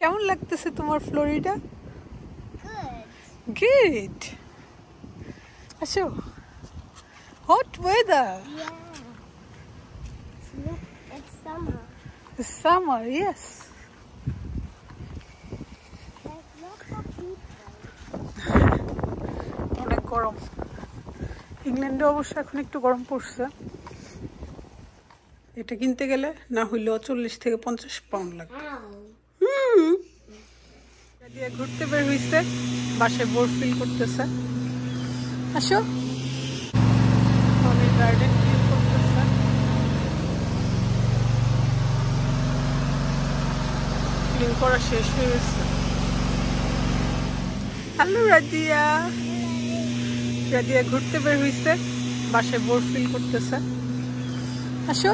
কেমন লাগতেছে তোমার ফ্লোরিডা? Good. আসো। Hot weather. Yeah. Look, it's summer. It's summer, yes. There's lots of people. অনেক গরম। ইংল্যান্ডে অবশ্য এখন একটু গরম পড়ছে। এটা কিনতে গেলে না হইলেও 40 থেকে 50 পাউন্ড লাগবে। দিয়ে ঘুরতে বের হইছে, বাসায় বোর ফিল করতেছে। আসো। গার্ডেন ফিল করতেছে। ক্লিন করা শেষ হয়ে গেছে। হ্যালো রাদিয়া। রাদিয়া ঘুরতে বের হইছে, বাসায় বোর ফিল করতেছে। আসো।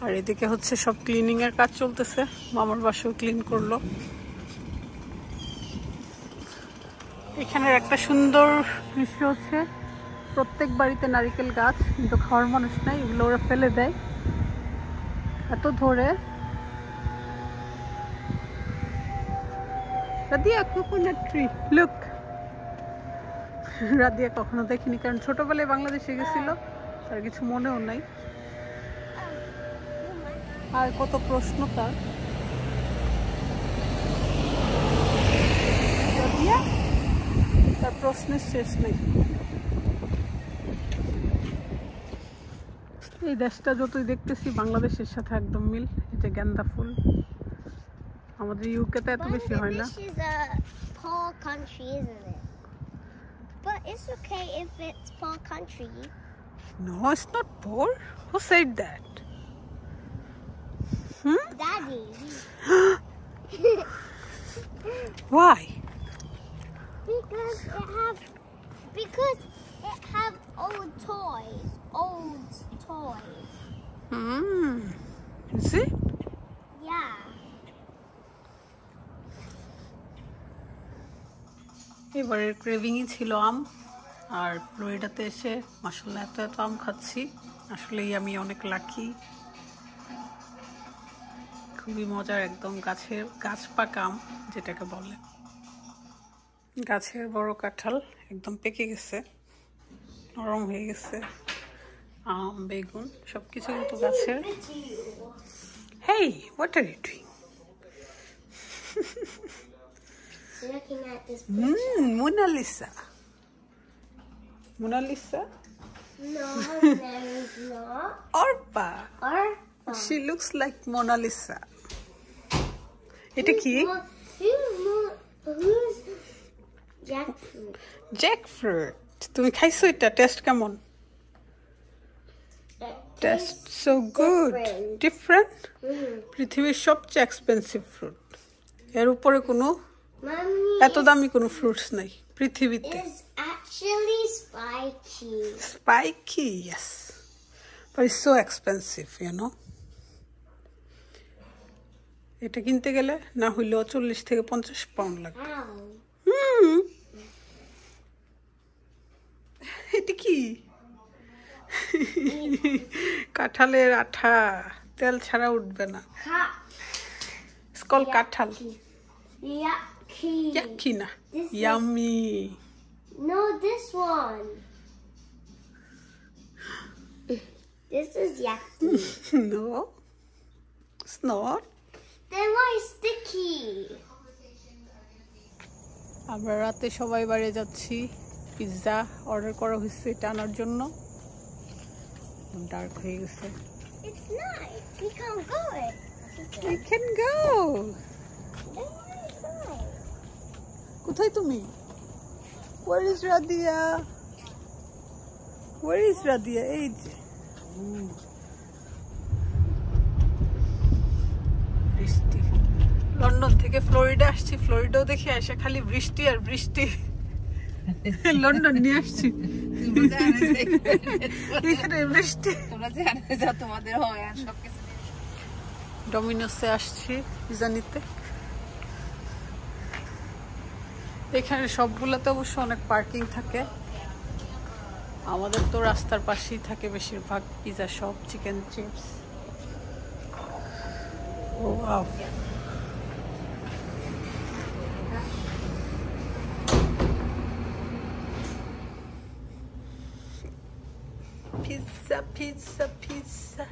আর এদিকে হচ্ছে সব ক্লিনিং এর কাজ চলতেছে। মামার বাসাও ক্লিন করলো। এখানের একটা সুন্দর দৃশ্য হচ্ছে, প্রত্যেক বাড়িতে নারিকেল গাছ, কিন্তু খাওয়ার মানুষ নাই, এগুলো ওরা ফেলে দেয়। এত ধরে Radia coconut tree, look. Radia কখনো দেখিনি, কারণ ছোটবেলায় বাংলাদেশে গেছিল, তার কিছু মনেও নাই। আর কত প্রশ্ন তার। তার প্রশ্নের শেষ নেই। এই দেশটা যতই দেখতেছি বাংলাদেশের সাথে একদম মিল। এই যে গেন্দা ফুল, আমাদের ইউকেতে এত বেশি হয় না। Bangladesh is a poor country, isn't it? But it's okay if it's poor country. No, it's not poor. Who said that? Daddy. Why? Because it have old toys. Old toys. Is it? Yeah. এবারের ক্রেভিংই ছিল আম, আর ফ্লোরিডাতে এসে মাশাআল্লাহ এত এত আম খাচ্ছি। আসলেই আমি অনেক লাকি। খুবই মজার, একদম গাছ পাকা আম যেটাকে বলে। গাছের বড় কাঁঠাল একদম পেকে গেছে, নরম হয়ে গেছে। আম, বেগুন সবকিছু কিন্তু গাছের। Hey, what are you doing? Looking at this picture. Mona Lisa. Mona Lisa? No, there is not. Orpa. She looks like Mona Lisa. এটা কি? Who's jackfruit? Jackfruit. তুমি খাইছো এটা? টেস্ট কেমন? Taste so good. Different? পৃথিবীর সবচেয়ে expensive fruit. এর উপরে কোনো এত দামি কোনো ফ্রুটস নাই পৃথিবীতে। It's actually spiky. Spiky, yes. But it's so expensive, you know. এটা কিনতে গেলে না হইলেও 40 থেকে 50 পাউন্ড লাগবে। এটা কি? কাঁঠালের আঠা, তেল ছাড়া উঠবে না। It's called কাঁঠাল। Yucky. Yucky na. Yummy. No, this one. This is yucky. No, it's not. Then why sticky? আমরা রাতে সবাই বাইরে যাচ্ছি, পিৎজা অর্ডার করা হয়েছে এটা আনার জন্য। ডার্ক হয়ে গেছে। It's nice. We can't go it. We can go. কোথায় তুমি? Where is Radia? Where is Radia? এই যে বৃষ্টি। লন্ডন থেকে ফ্লোরিডা আসছি, ফ্লোরিডাও দেখে আসে খালি বৃষ্টি আর বৃষ্টি। লন্ডন নিয়ে আসছি, এখানে বৃষ্টি। ডমিনোসে আসছি পিজা নিতে। এখানে সবগুলোতে অবশ্য অনেক পার্কিং থাকে, আমাদের তো রাস্তার পাশেই থাকে বেশিরভাগ পিজা শপ, চিকেন চিপস। ও ওয়াও, পিৎজা পিৎজা পিৎজা।